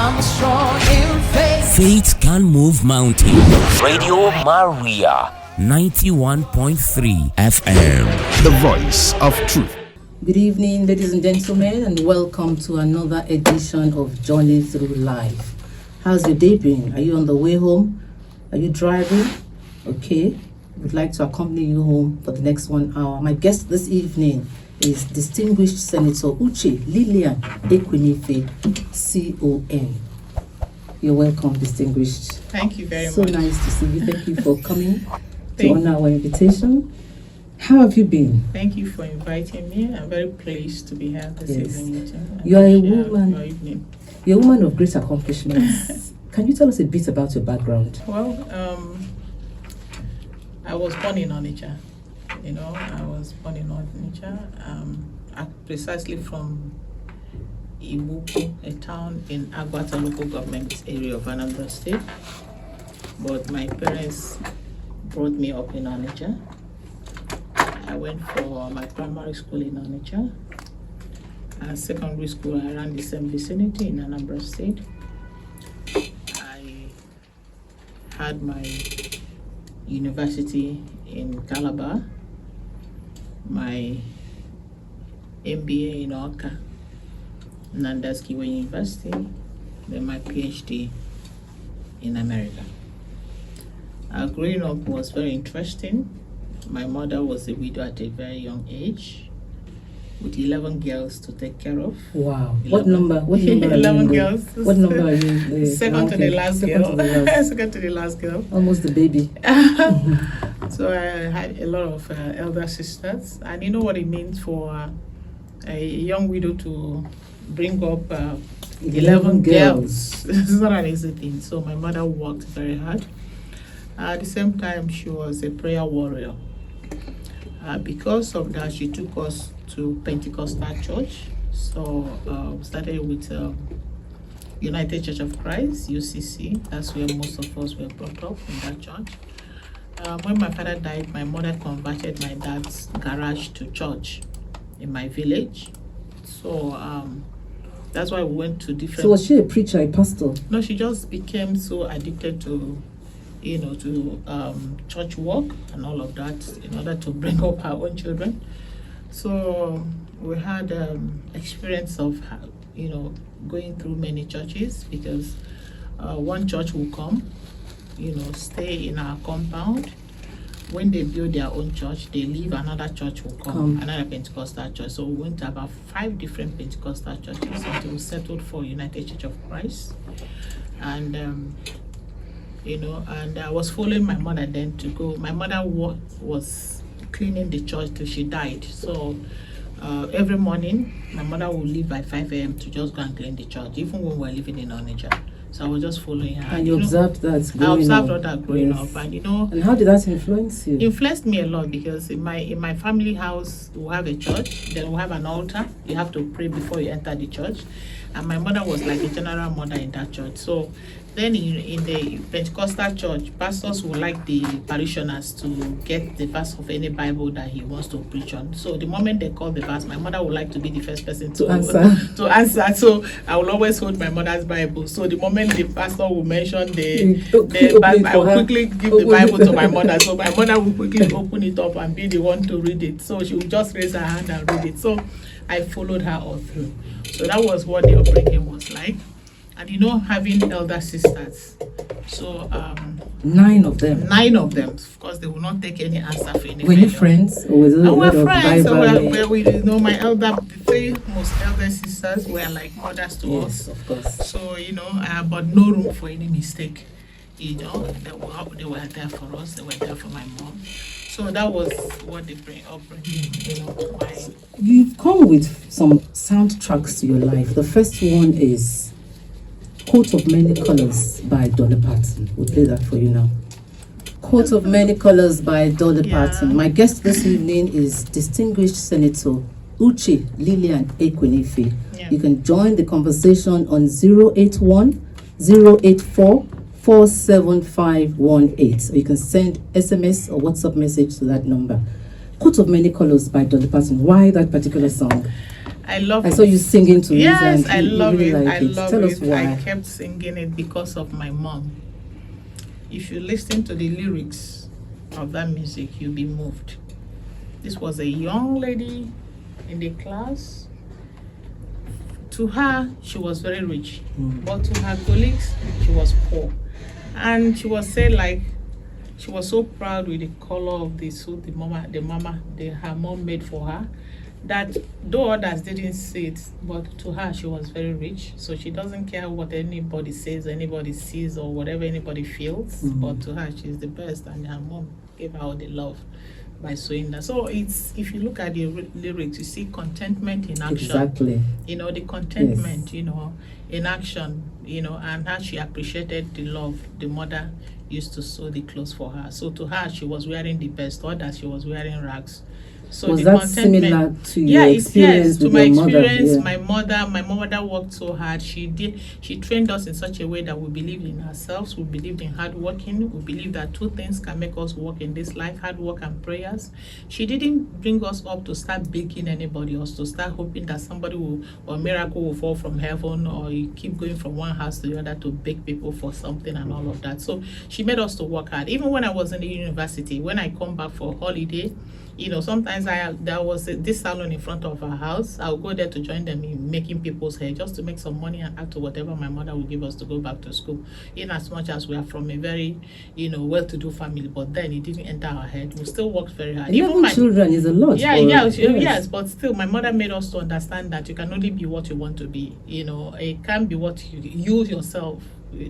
I'm strong in faith. Faith can move mountains. Radio Maria, 91.3 FM. The voice of truth. Good evening, ladies and gentlemen, and welcome to another edition of Journey Through Life. How's your day been? Are you on the way home? Are you driving? Okay. We'd like to accompany you home for the next 1 hour. My guest this evening is distinguished Senator Uche Lilian Ekwunife, CON. You're welcome, distinguished. Thank you very much. So nice to see you. Thank you for coming to honor our invitation. How have you been? Thank you for inviting me. I'm very pleased to be here this evening with you. You are a woman. You're a woman of great accomplishments. Can you tell us a bit about your background? Well, I was born in Onitsha. I was born in Onitsha, precisely from Ibuku, a town in Agwata local government area of Anambra State. But my parents brought me up in Onitsha. I went for my primary school in Onitsha, and secondary school around the same vicinity in Anambra State. I had my university in Calabar, my MBA in Oka, Nandaskiwa University, then my PhD in America. Growing up was very interesting. My mother was a widow at a very young age, with 11 girls to take care of. Wow. What number? 11 girls. What number are you? Second to the last girl. Second to the last girl. Almost the baby. So I had a lot of elder sisters, and you know what it means for a young widow to bring up 11 girls. It's not an easy thing. So my mother worked very hard. At the same time, she was a prayer warrior. Because of that, she took us to Pentecostal church. So started with United Church of Christ, UCC. That's where most of us were brought up, in that church. When my father died, my mother converted my dad's garage to church in my village. So that's why we went to different... So was she a preacher, a pastor? No, she just became so addicted to church work and all of that in order to bring up her own children. So we had experience of, going through many churches, because one church will come, stay in our compound. When they build their own church, they leave, another church will come, another Pentecostal church. So we went to about 5 different Pentecostal churches until we settled for United Church of Christ. And and I was following my mother then to go. My mother was cleaning the church till she died. So every morning, my mother would leave by 5 a.m. to just go and clean the church, even when we were living in Onitsha. So I was just following her. And you observed that growing up. I observed that growing up. And And how did that influence you? Influenced me a lot, because in my family house, we have a church, then we have an altar. You have to pray before you enter the church. And my mother was like a general mother in that church. So then in the Pentecostal church, pastors would like the parishioners to get the verse of any Bible that he wants to preach on. So the moment they call the verse, my mother would like to be the first person to answer. So I will always hold my mother's Bible. So the moment the pastor will mention the Bible, I will quickly give the Bible to my mother. So my mother will quickly open it up and be the one to read it. So she will just raise her hand and read it. So I followed her all through. So that was what the upbringing was like. And having elder sisters. So 9 of them. 9 of them. Of course, they will not take any answer for anything. Were you friends? Or was it we're friends. So my the 3 most elder sisters were like mothers to us. Of course. So but no room for any mistake. They were there for us. They were there for my mom. So that was what they bring upbringing. You've come with some soundtracks to your life. The first one is Coat of Many Colors by Dolly Parton. We'll play that for you now. Coat of Many Colors by Dolly Parton. My guest this evening is distinguished Senator Uche Lilian Ekwunife. You can join the conversation on 081 084 47518. Or you can send SMS or WhatsApp message to that number. Coat of Many Colors by Dolly Parton. Why that particular song? I love I it. saw you singing to Yes, it. I And you love really it. like I love Tell it. us why. I kept singing it because of my mom. If you listen to the lyrics of that music, you'll be moved. This was a young lady in the class. To her, she was very rich, but to her colleagues, she was poor. And she was said like she was so proud with the color of the suit her mom made for her, that though others didn't see it, but to her she was very rich. So she doesn't care what anybody says, anybody sees, or whatever anybody feels. But to her, she's the best, and her mom gave her all the love by sewing that. So it's, if you look at the lyrics, you see contentment in action. Exactly. You know, the contentment, you know, in action, you know, and how she appreciated the love the mother used to sew the clothes for her. So to her, she was wearing the best, or that she was wearing rags. So was the that contentment, similar to your experience to with my your mother? experience? Yeah. My mother worked so hard. She trained us in such a way that we believed in ourselves, we believed in hard working, we believed that two things can make us work in this life: hard work and prayers. She didn't bring us up to start begging anybody, or to start hoping that somebody will, or a miracle will fall from heaven, or you keep going from one house to the other to beg people for something and all of that. So she made us to work hard. Even when I was in the university, when I come back for holiday, you know, sometimes there was this salon in front of our house. I'll go there to join them in making people's hair, just to make some money and add to whatever my mother would give us to go back to school. In as much as we are from a very, you know, well-to-do family, but then it didn't enter our head. We still worked very hard. Even my children is a lot. Yes, but still, my mother made us to understand that you can only be what you want to be. You know, it can't be what you yourself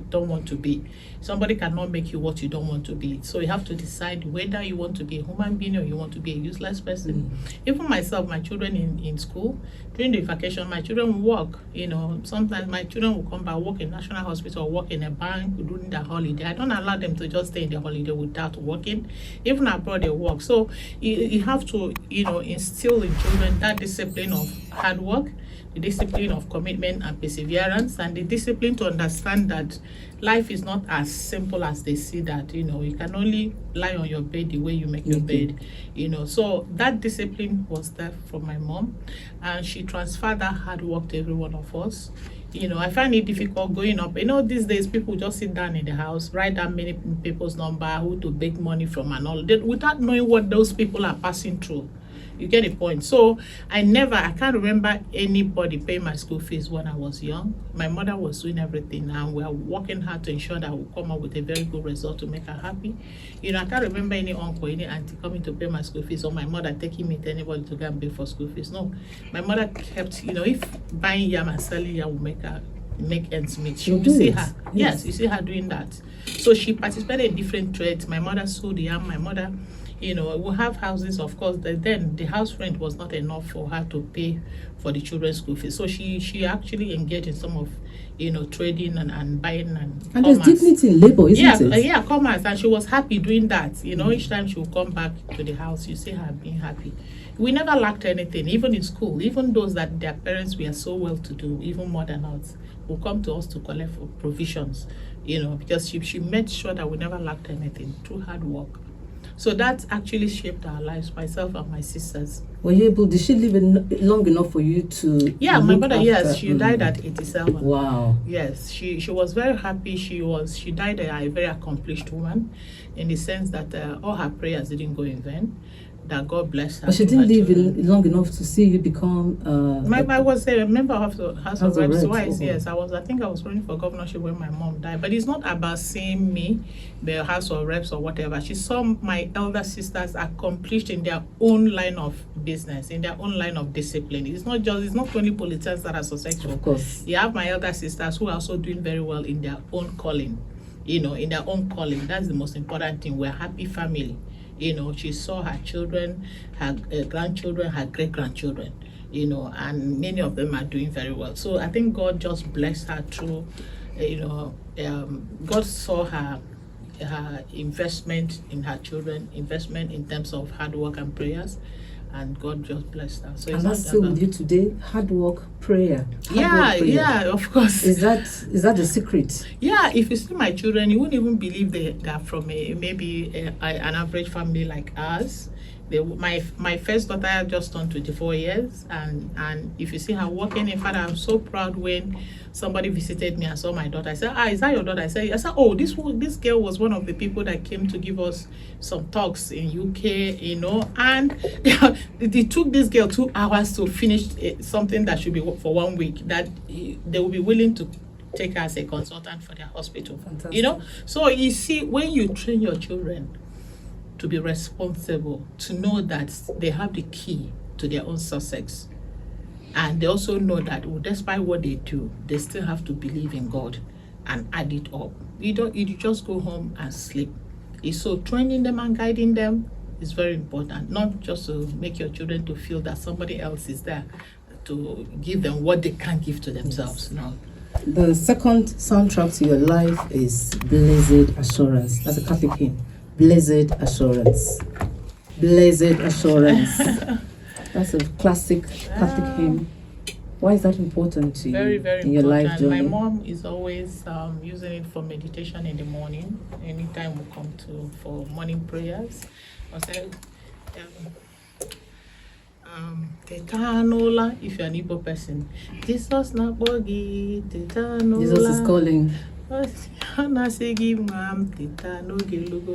don't want to be. Somebody cannot make you what you don't want to be. So you have to decide whether you want to be a human being or you want to be a useless person. Even myself, my children in school, during the vacation, my children will work. You know, sometimes my children will come back, work in National Hospital, or work in a bank during the holiday. I don't allow them to just stay in the holiday without working. Even abroad, they work. So you have to, you know, instill in children that discipline of hard work, the discipline of commitment and perseverance, and the discipline to understand that life is not as simple as they see that. You know, you can only lie on your bed the way you make your bed, you know. So that discipline was there from my mom, and she transferred that hard work to every one of us. You know, I find it difficult going up. You know, these days people just sit down in the house, write down many people's number, who to beg money from and all that, without knowing what those people are passing through. You get the point. So I can't remember anybody paying my school fees when I was young. My mother was doing everything, and we are working hard to ensure that we'll come up with a very good result to make her happy. You know, I can't remember any uncle, any auntie coming to pay my school fees, or my mother taking me to anybody to go and pay for school fees. No, my mother kept, you know, if buying yam and selling yam will make ends meet, you see her. Yes, you see her doing that. So she participated in different trades. My mother sold yam. My mother, you know, we have houses, of course. Then the house rent was not enough for her to pay for the children's school fees. So she actually engaged in some of, you know, trading and buying and there's dignity in labor, isn't it? Yeah, commerce. And she was happy doing that. You know, each time she would come back to the house, you see her being happy. We never lacked anything, even in school. Even those that their parents were so well to do, even more than us, will come to us to collect for provisions, you know, because she made sure that we never lacked anything through hard work. So that actually shaped our lives, myself and my sisters. Were you able, did she live long enough for you to? Yeah, my mother, yes, she died at 87. Wow. Yes, she was very happy. She died a very accomplished woman, in the sense that all her prayers didn't go in vain. That God bless her. But she didn't live long enough to see you become. I was a member of the House of Reps twice. Oh. Yes, I think I was running for governorship when my mom died. But it's not about seeing me, the House of Reps or whatever. She saw my elder sisters accomplished in their own line of business, in their own line of discipline. It's not only politicians that are successful. Of course. You have my elder sisters who are also doing very well in their own calling. You know, in their own calling. That's the most important thing. We're a happy family. You know, she saw her children, her grandchildren, her great-grandchildren, you know, and many of them are doing very well. So I think God just blessed her through, you know, God saw her investment in her children, investment in terms of hard work and prayers, and God just blessed her. So and that's still with you today. Hard work, prayer. Yeah, of course. Is that the secret? Yeah, if you see my children, you wouldn't even believe they are from an average family like us. My first daughter just turned 24 years, and if you see her walking, in fact, I'm so proud when somebody visited me and saw my daughter. I said, is that your daughter? I said, oh, this girl was one of the people that came to give us some talks in UK, and they took this girl 2 hours to finish something that should be for 1 week, that they will be willing to take her as a consultant for their hospital. Fantastic. So you see, when you train your children to be responsible, to know that they have the key to their own success, and they also know that despite what they do, they still have to believe in God and add it up. You just go home and sleep. So training them and guiding them is very important, not just to make your children to feel that somebody else is there to give them what they can't give to themselves. No. The second soundtrack to your life is Blessed Assurance. That's a Catholic hymn. Blessed Assurance. Blessed Assurance. That's a classic Catholic hymn. Why is that important to you? Very, very in your important. life journey? My mom is always using it for meditation in the morning. Anytime we come for morning prayers, I say, Tetanola, if you're an Igbo person. Jesus na bogi, Tetanola. Jesus is calling.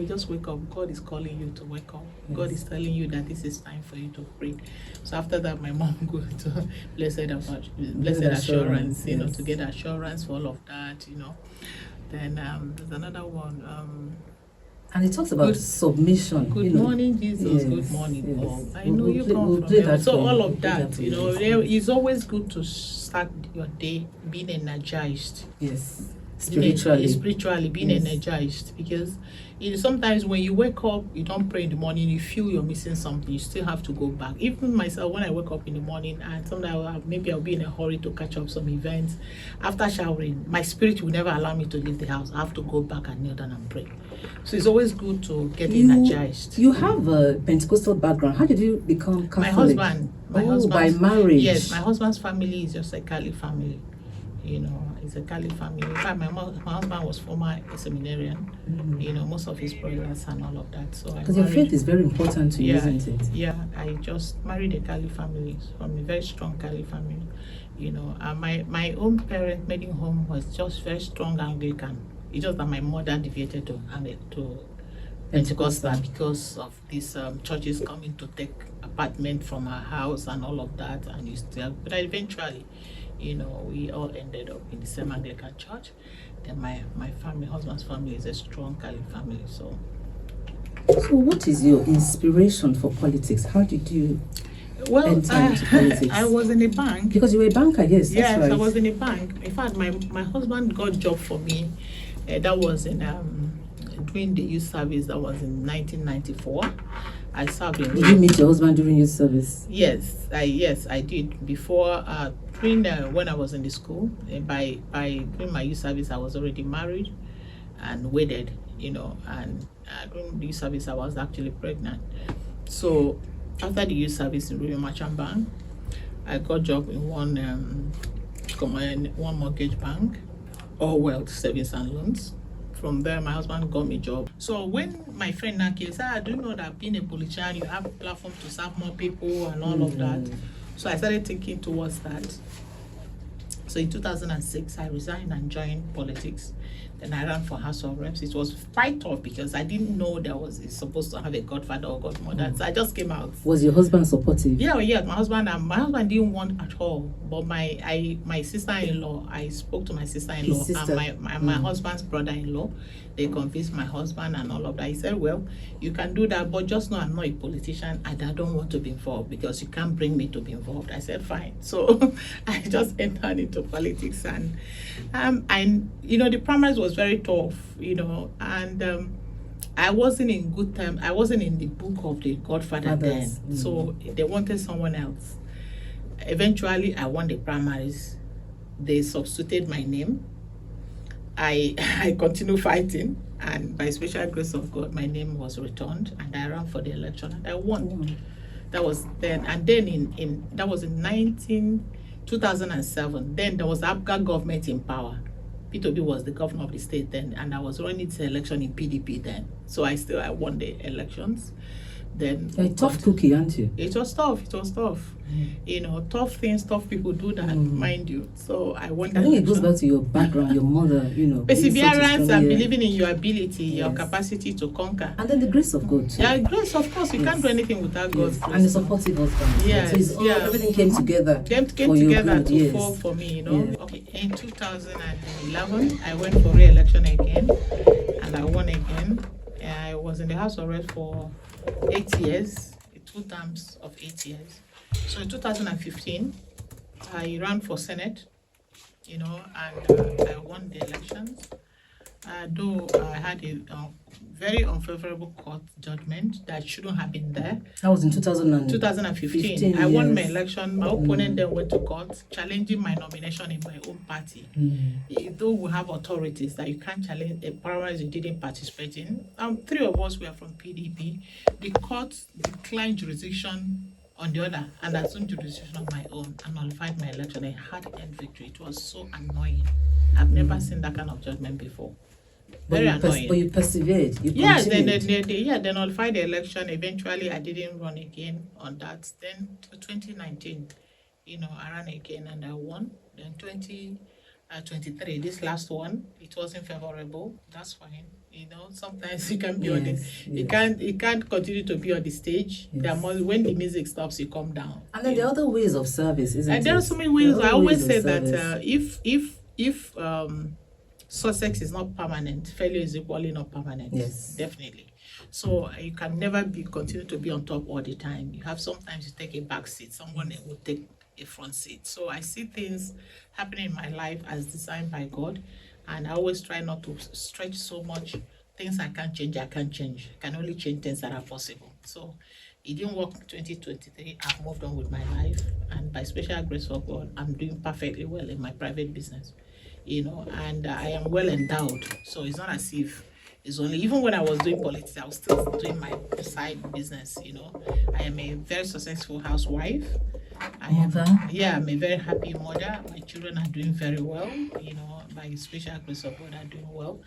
Just wake up. God is calling you to wake up. Yes. God is telling you that this is time for you to pray. So after that, my mom goes to blessed assurance, yes. To get assurance for all of that, Then there's another one. And it talks about submission. Good morning, Jesus. Yes, Good morning, yes. Paul. I know you come from heaven. So all of that, it's always good to start your day being energized. Yes. Spiritually being yes. energized, because sometimes when you wake up, you don't pray in the morning, you feel you're missing something, you still have to go back. Even myself, when I wake up in the morning, and sometimes maybe I'll be in a hurry to catch up some events, after showering, my spirit will never allow me to leave the house. I have to go back and kneel down and pray. So it's always good to get energized. You have a Pentecostal background. How did you become Catholic? My husband, by marriage. Yes, my husband's family is just a Catholic family. It's a Catholic family. In fact, my husband was former seminarian. Most of his brothers and all of that. So because your faith is very important to you, isn't it? Yeah, I just married a Catholic family, from a very strong Catholic family. And my own parent maiden home was just very strong Anglican. It's just that my mother deviated to Pentecostal because of these churches coming to take apartment from her house and all of that, but eventually, we all ended up in the same Anglican church. Then my husband's family is a strong Catholic family. So what is your inspiration for politics? How did you enter into politics? I was in a bank. Because you were a banker, yes. Yes, that's right. I was in a bank. In fact, my husband got a job for me. That was in during the youth service. That was in 1994. I served in. Did you meet your husband during youth service? Yes, I did. Before when I was in the school, by during my youth service, I was already married and wedded. And during the youth service, I was actually pregnant. So after the youth service in Ruby Merchant Bank, I got a job in one mortgage bank, All Wealth Savings and Loans. From there, my husband got me a job. So when my friend Naki said, I do know that being a politician, you have a platform to serve more people and all of that. So I started thinking towards that. So in 2006, I resigned and joined politics. Then I ran for House of Reps. It was quite tough because I didn't know it's supposed to have a godfather or godmother. So I just came out. Was your husband supportive? Yeah, my husband didn't want at all. But my sister-in-law, I spoke to my sister-in-law and my husband's brother-in-law. They convinced my husband and all of that. He said, well, you can do that, but just know I'm not a politician and I don't want to be involved because you can't bring me to be involved. I said, fine. So I just entered into politics and the primaries was very tough, and I wasn't in good time. I wasn't in the book of the Godfather then. So they wanted someone else. Eventually, I won the primaries. They substituted my name. I continued fighting, and by special grace of God, my name was returned, and I ran for the election, and I won. That was then, and then that was in 2007. Then there was Abga government in power. P2B was the governor of the state then, and I was running the election in PDP then. So I won the elections. then You're a tough cookie, aren't you? it was tough. You know, tough things, tough people do that, mind you. So I wanted. I think it goes back to your background, your mother, you know. Perseverance and believing in your ability, your capacity to conquer. And then the grace of God too. Yeah, grace, of course. You can't do anything without God's grace. And the supportive husband. Yes, So it's all, everything came together. Came for together your good, to fall for me, you know. Yeah. Okay, in 2011, I went for re-election again, and I won again. I was in the House of Reps for 8 years, 2 terms of 8 years. So in 2015, I ran for Senate, you know, and I won the elections. Though I had a very unfavorable court judgment that shouldn't have been there. That was in 2015. I won my election. My opponent then went to court, challenging my nomination in my own party. Though we have authorities that you can't challenge a primaries you didn't participate in. 3 of us were from PDP. The court declined jurisdiction on the other and assumed jurisdiction of my own and nullified my election. I had end victory. It was so annoying. I've never seen that kind of judgment before. Very annoying. But you persevered. You continued. They nullified the election. Eventually, I didn't run again on that. Then 2019, you know, I ran again and I won. Then 2023, this last one, it wasn't favorable. That's fine. You know, sometimes you can be on the, you can't continue to be on the stage. When the music stops, you come down. And then there are other ways of service, isn't it? And there are so many ways. I always say that if success is not permanent, failure is equally not permanent. Yes, definitely. So you can never continue to be on top all the time. You have sometimes you take a back seat. Someone will take a front seat. So I see things happening in my life as designed by God. And I always try not to stretch so much. Things I can't change. I can only change things that are possible. So it didn't work in 2023. I've moved on with my life. And by special grace of God, I'm doing perfectly well in my private business. You know, and I am well endowed. So it's not as if it's only, even when I was doing politics, I was still doing my side business, you know. I am a very successful housewife. I'm a very happy mother. My children are doing very well, you know, by special grace of God are doing well.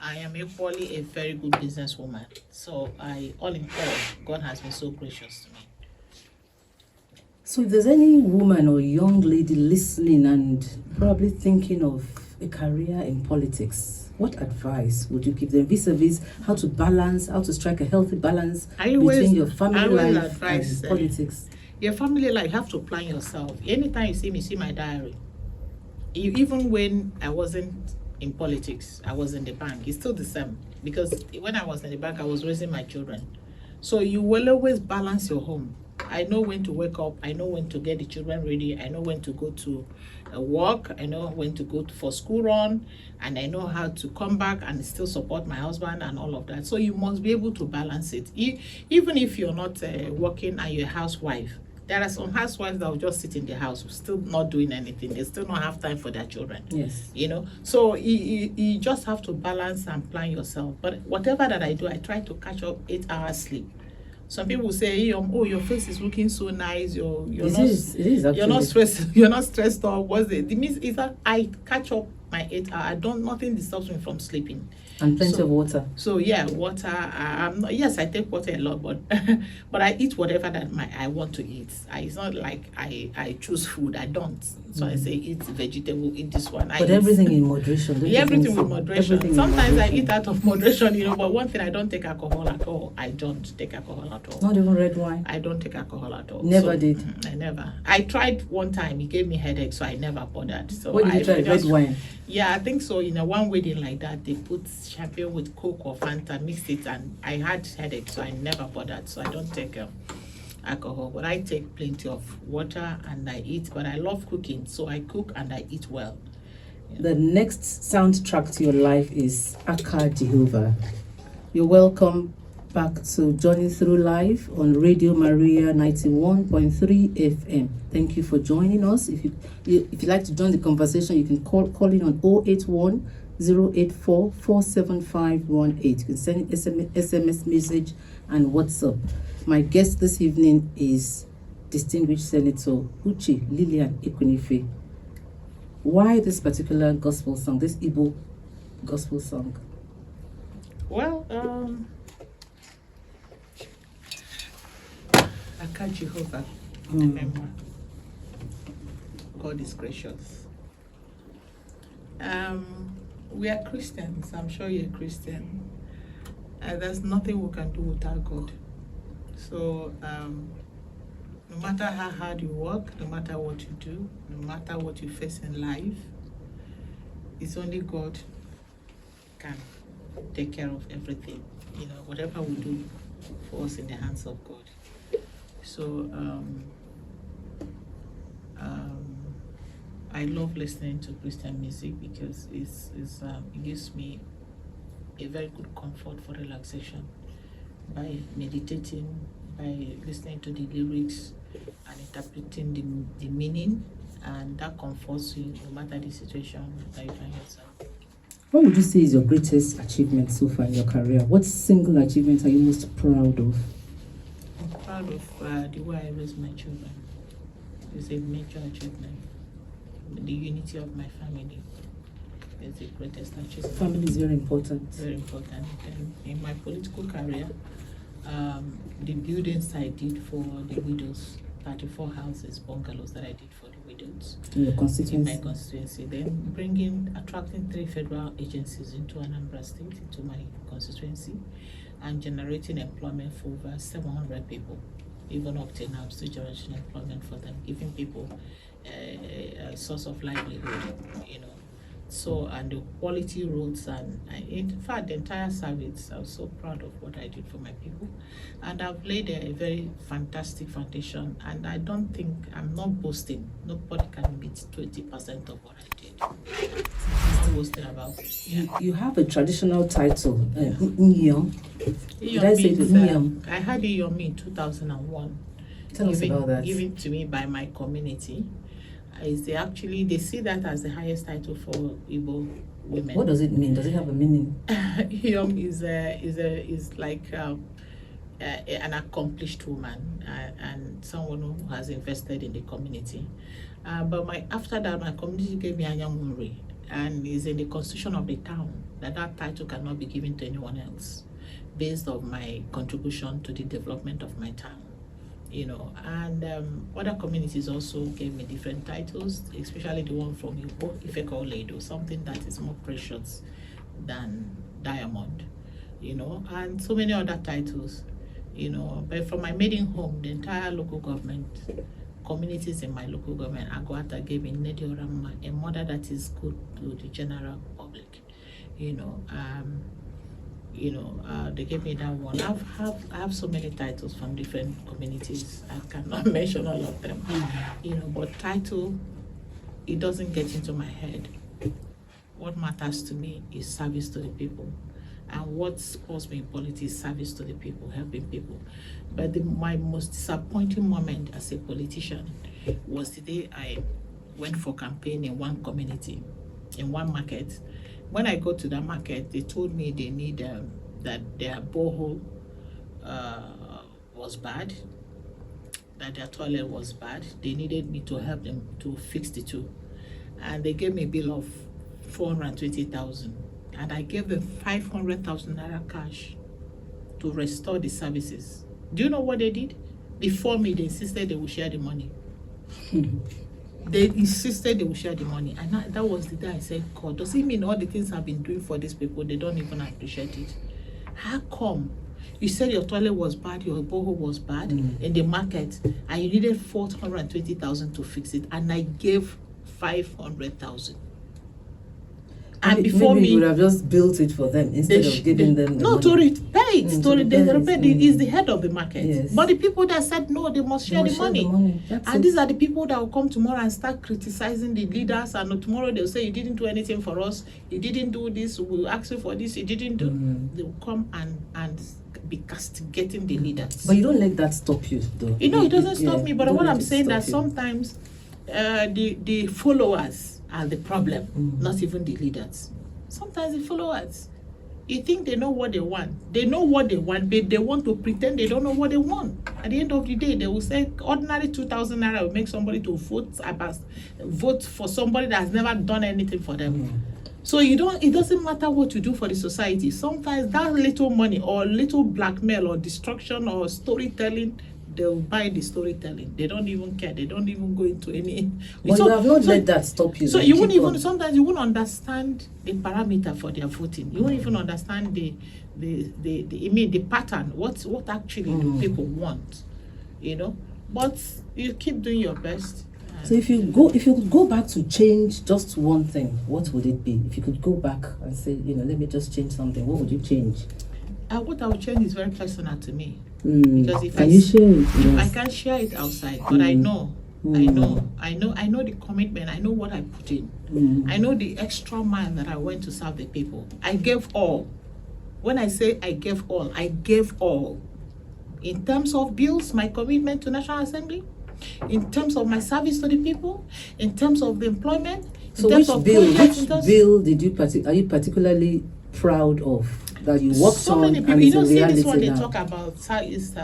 I am equally a very good businesswoman. So all in all, God has been so gracious to me. So if there's any woman or young lady listening and probably thinking of a career in politics, what advice would you give them vis-a-vis how to strike a healthy balance between your family life and politics? Your family life, you have to plan yourself. Anytime you see my diary. Even when I wasn't in politics, I was in the bank. It's still the same. Because when I was in the bank, I was raising my children. So you will always balance your home. I know when to wake up. I know when to get the children ready. I know when to go to work. I know when to go for school run. And I know how to come back and still support my husband and all of that. So you must be able to balance it. Even if you're not working and you're a housewife, there are some housewives that will just sit in the house, still not doing anything. They still don't have time for their children. Yes. You know, so you just have to balance and plan yourself. But whatever that I do, I try to catch up 8 hours sleep. Some people say, "Oh, your face is looking so nice. You're not stressed out." What's it? The means is that I catch up my 8 hours. Nothing disturbs me from sleeping. And plenty of water. So yeah, water. Yes, I take water a lot, but but I eat whatever that I want to eat. It's not like I choose food. I don't. So I say eat vegetable, eat this one. But everything in moderation. Everything with moderation. Sometimes I eat out of moderation, you know. But one thing, I don't take alcohol at all. I don't take alcohol at all. Not even red wine. I don't take alcohol at all. Never did. I never. I tried one time. It gave me headache, so I never bothered. So what did you try? Red wine. Yeah, I think so. In one wedding like that, they put champagne with Coke or Fanta, mixed it, and I had headache, so I never bothered. So I don't take alcohol, but I take plenty of water and I eat. But I love cooking, so I cook and I eat well. Yeah. The next soundtrack to your life is Aka Jehovah. You're welcome back to Journey Through Life on Radio Maria 91.3 FM. Thank you for joining us. If you'd like to join the conversation, you can call in on 081 084 47518. You can send SMS message and WhatsApp. My guest this evening is distinguished Senator Uche Lilian Ekwunife. Why this particular gospel song, this Igbo gospel song? Well, Aka Jehovah, remember. God is gracious. We are Christians. I'm sure you're a Christian. There's nothing we can do without God. So, no matter how hard you work, no matter what you do, no matter what you face in life, it's only God can take care of everything. You know, whatever we do for us in the hands of God. So, I love listening to Christian music because it gives me a very good comfort for relaxation by meditating, by listening to the lyrics and interpreting the meaning, and that comforts you no matter the situation that you find yourself. What would you say is your greatest achievement so far in your career? What single achievement are you most proud of? I'm proud of the way I raise my children. It's a major achievement. The unity of my family is the greatest achievement. Family is very important. Very important. And in my political career, the buildings I did for the widows, 34 houses, bungalows that I did for the widows. In your constituency? In my constituency. Then attracting 3 federal agencies into Anambra State, into my constituency, and generating employment for over 700 people. Even up till now, I'm still generating employment for them, giving people a source of livelihood, you know. So, and the quality roads, and in fact, the entire service, I was so proud of what I did for my people. And I've laid a very fantastic foundation, and I don't think, I'm not boasting, nobody can meet 20% of what I did. I'm not boasting about it. Yeah. You have a traditional title, Nyom. Did I say it? Nyom? I had Iyomi in 2001. Tell us about that. Given to me by my community. They see that as the highest title for Igbo women. What does it mean? Does it have a meaning? Iyom is like an accomplished woman and someone who has invested in the community. But after that, my community gave me Anyamuri, and it's in the constitution of the town that title cannot be given to anyone else, based on my contribution to the development of my town. You know, and other communities also gave me different titles, especially the one from Igbo, Ifeko Ledo, something that is more precious than diamond, you know, and so many other titles, you know. But from my maiden home, the entire local government, communities in my local government, Agwata gave me Nediorama, a mother that is good to the general public, you know. They gave me that one. I have so many titles from different communities. I cannot mention all of them. You know, but title, it doesn't get into my head. What matters to me is service to the people. And what supports me in politics is service to the people, helping people. But my most disappointing moment as a politician was the day I went for campaign in one community, in one market. When I go to that market, they told me they need that their borehole was bad, that their toilet was bad. They needed me to help them to fix the two. And they gave me a bill of 420,000. And I gave them 500,000 naira cash to restore the services. Do you know what they did? Before me, they insisted they would share the money. They insisted they would share the money. And that was the day I said, God, does it mean all the things I've been doing for these people, they don't even appreciate it? How come? You said your toilet was bad, your borehole was bad in the market, and you needed 420,000 to fix it, and I gave 500,000. And before maybe you would have just built it for them instead of giving them the money. To repay it. Is the head of the market. Yes. But the people that said no, they must share the money. And these are the people that will come tomorrow and start criticizing the leaders. And tomorrow they'll say, you didn't do anything for us. You didn't do this. We'll ask you for this. You didn't do. They will come and be castigating the leaders. But you don't let that stop you, though. You know, it doesn't stop me. But what I'm saying that sometimes the followers are the problem, not even the leaders. Sometimes the followers, you think they know what they want. They know what they want, but they want to pretend they don't know what they want. At the end of the day, they will say ordinary 2,000 naira will make somebody to vote for somebody that has never done anything for them. So it doesn't matter what you do for the society. Sometimes that little money or little blackmail or destruction or storytelling they'll buy the storytelling. They don't even care. They don't even go into any. But you have not let that stop you. So then you won't keep even on. sometimes you won't understand the parameter for their voting. You won't even understand the pattern. What actually do people want, you know? But you keep doing your best. So if you could go back to change just one thing, what would it be? If you could go back and say, let me just change something, what would you change? What I would change is very personal to me. Because if can you share it? I can't share it outside, but I know the commitment. I know what I put in. I know the extra mile that I went to serve the people. I gave all. When I say I gave all, I gave all. In terms of bills, my commitment to National Assembly, in terms of my service to the people, in terms of the employment. So which bill did you are you particularly proud of that you worked so on? Many people, and you know, see reality this one they now? talk about Southeast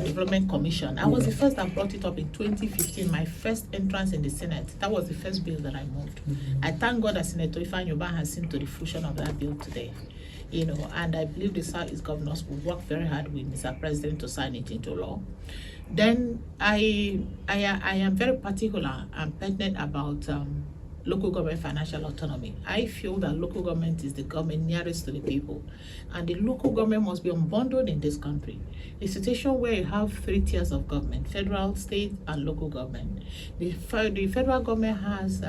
Development Commission. I was the first that brought it up in 2015, my first entrance in the Senate. That was the first bill that I moved. I thank God that Senator Ekwunife has seen to the fruition of that bill today. And I believe the Southeast governors will work very hard with Mr. President to sign it into law. Then I am very particular and pertinent about local government financial autonomy. I feel that local government is the government nearest to the people, and the local government must be unbundled in this country. A situation where you have 3 tiers of government: federal, state, and local government. The federal government has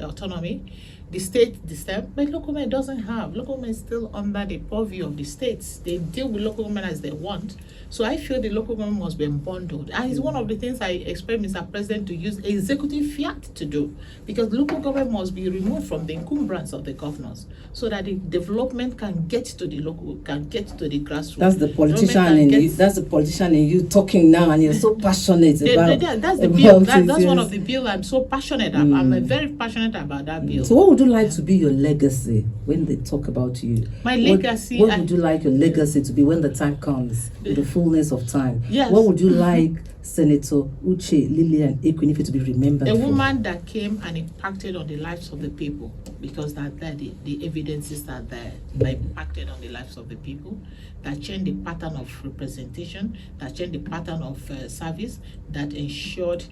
autonomy. The state, the same, but local government doesn't have. Local government is still under the purview of the states. They deal with local government as they want. So I feel the local government must be unbundled. And it's one of the things I expect Mr. President to use executive fiat to do, because local government must be removed from the encumbrance of the governors, so that the development can get to the local, can get to the grassroots. That's the politician in you. That's the politician in you talking now, and you're so passionate about. That's the bill. That's one of the bill I'm so passionate about. I'm very passionate about that bill. So what would you like to be your legacy when they talk about you? My legacy. What would you like your legacy to be when the time comes, in the fullness of time? Yes. What would you like Senator Uche Lilian Ekwunife to be remembered a for? woman that came and impacted on the lives of the people, because that the evidences are there, that impacted on the lives of the people, that changed the pattern of representation, that changed the pattern of service, that ensured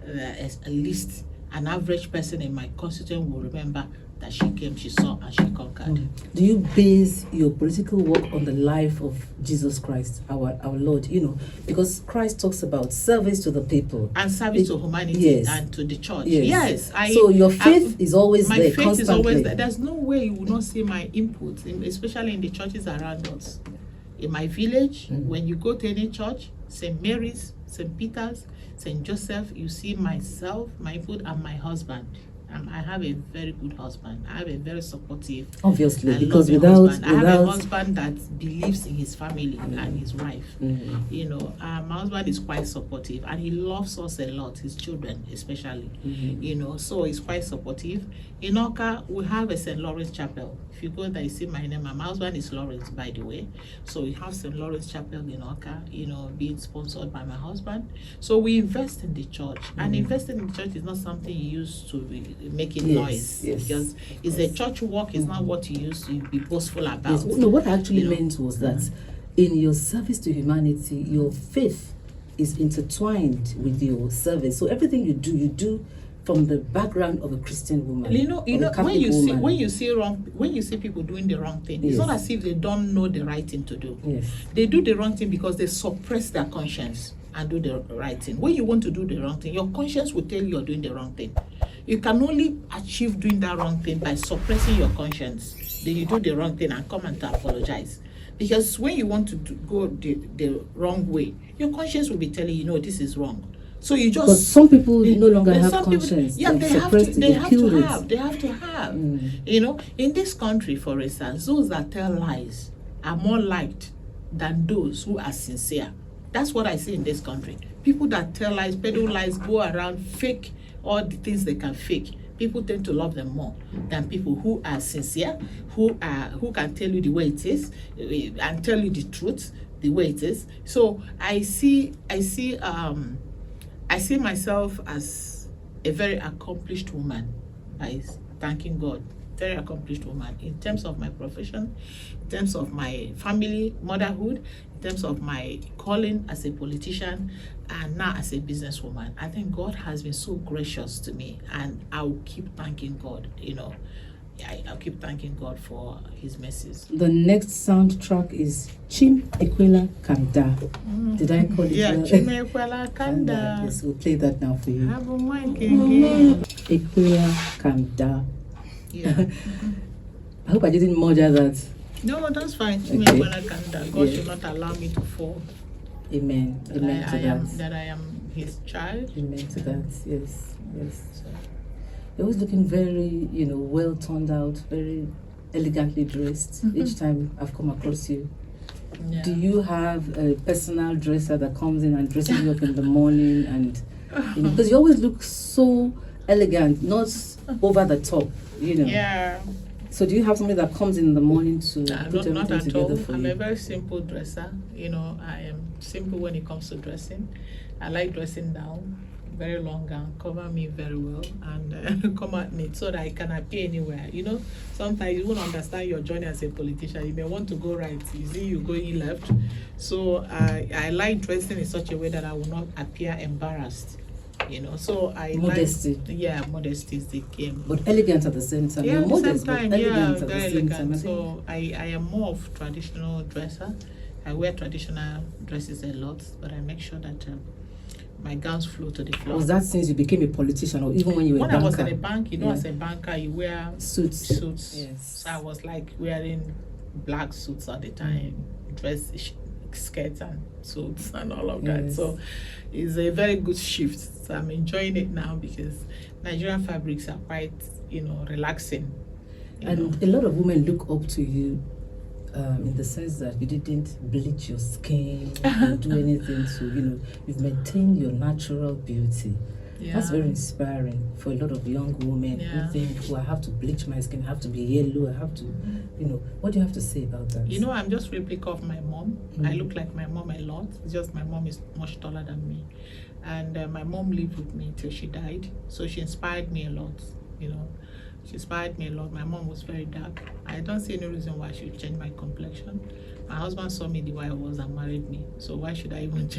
at least an average person in my constituent will remember that she came, she saw, and she conquered. Do you base your political work on the life of Jesus Christ, our Lord? Because Christ talks about service to the people. And service to humanity, yes, and to the church. Yes. So your faith is always there, constantly. My faith is always there. There's no way you will not see my input, especially in the churches around us. In my village, when you go to any church, St. Mary's, St. Peter's, St. Joseph, you see myself, my input, and my husband. I have a very good husband. I have a very supportive, obviously, and because I have a husband that believes in his family and his wife. My husband is quite supportive, and he loves us a lot, his children especially. So he's quite supportive. In Oka, we have a St. Lawrence Chapel. If you go there, you see my name. My husband is Lawrence, by the way. So we have St. Lawrence Chapel in Oka, being sponsored by my husband. So we invest in the church, and investing in the church is not something you use to making noise, because it's a church work. It's not what you used to be boastful about. Yes. No, what I actually meant was that in your service to humanity, your faith is intertwined with your service. So everything you do from the background of a Christian woman. When you see people doing the wrong thing, it's not as if they don't know the right thing to do. Yes. They do the wrong thing because they suppress their conscience and do the right thing. When you want to do the wrong thing, your conscience will tell you you're doing the wrong thing. You can only achieve doing that wrong thing by suppressing your conscience. Then you do the wrong thing and come and to apologize. Because when you want to go the wrong way, your conscience will be telling you, no, this is wrong. So you just. But some people no longer have conscience. They have to have. In this country, for instance, those that tell lies are more liked than those who are sincere. That's what I see in this country. People that tell lies, peddle lies, go around fake all the things they can fake. People tend to love them more than people who are sincere, who can tell you the way it is, and tell you the truth the way it is. So I see myself as a very accomplished woman by thanking God very accomplished woman in terms of my profession, in terms of my family, motherhood, in terms of my calling as a politician, and now as a businesswoman. I think God has been so gracious to me, and I'll keep thanking God, you know. I'll keep thanking God for his mercies. The next soundtrack is Chinenye Kanda. Did I call it? Yeah, Chinenye Kanda. Yes, we'll play that now for you. Have a mic again. Ekwunife Kanda. Yeah. I hope I didn't murder that. No, that's fine. Okay. Chinenye Kanda. God Yeah. should not allow me to fall. Amen. Amen to that. That I am his child. Amen to that. Yes. Yes. So, You're always looking very, well turned out, very elegantly dressed each time I've come across you. yeah. Do you have a personal dresser that comes in and dresses you up in the morning? And because you always look so elegant, not over the top, Yeah. So do you have somebody that comes in the morning to put Not everything at together all. for I'm you? a very simple dresser. I am simple when it comes to dressing. I like dressing down, very long gown, cover me very well, and come at me so that I can appear anywhere. Sometimes you won't understand your journey as a politician. You may want to go right, you see you going left. So I like dressing in such a way that I will not appear embarrassed. So I Modesty. Modesty is the game. But elegant at the same time. Yeah, You're at the modest, same time, but elegant at very the same elegant. time. So I am more of traditional dresser. I wear traditional dresses a lot, but I make sure that my gowns flow to the floor. Was that since you became a politician, or even when you were When a I banker? was in a bank, as a banker, you wear Suits. Yes. So I was like wearing black suits all the time, skirts and suits and all of that. Yes. So it's a very good shift. So I'm enjoying it now because Nigerian fabrics are quite, relaxing. And a lot of women look up to you in the sense that you didn't bleach your skin or do anything to, you've maintained your natural beauty. Yeah. That's very inspiring for a lot of young women Yeah. who think, I have to bleach my skin, I have to be yellow, I have to, what do you have to say about that? I'm just replica of my mom. I look like my mom a lot. It's just my mom is much taller than me. And my mom lived with me till she died. So she inspired me a lot, She inspired me a lot. My mom was very dark. I don't see any reason why I should change my complexion. My husband saw me the way I was and married me. So why should I even change